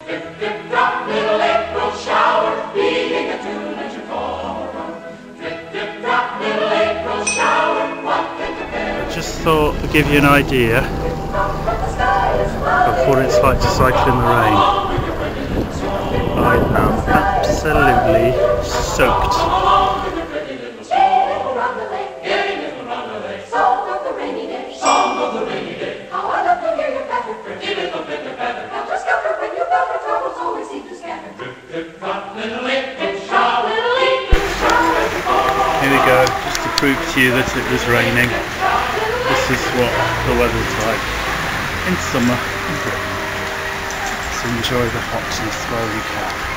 Drip, drip, drop, little April shower, beating a tune at your forum. Drip, drip, drop, little April shower, what can compare? I just thought to give you an idea of what it's like to cycle in the rain. I am absolutely soaked. Here we go, just to prove to you that it was raining. This is what the weather's like in summer. So enjoy the hotness while you can.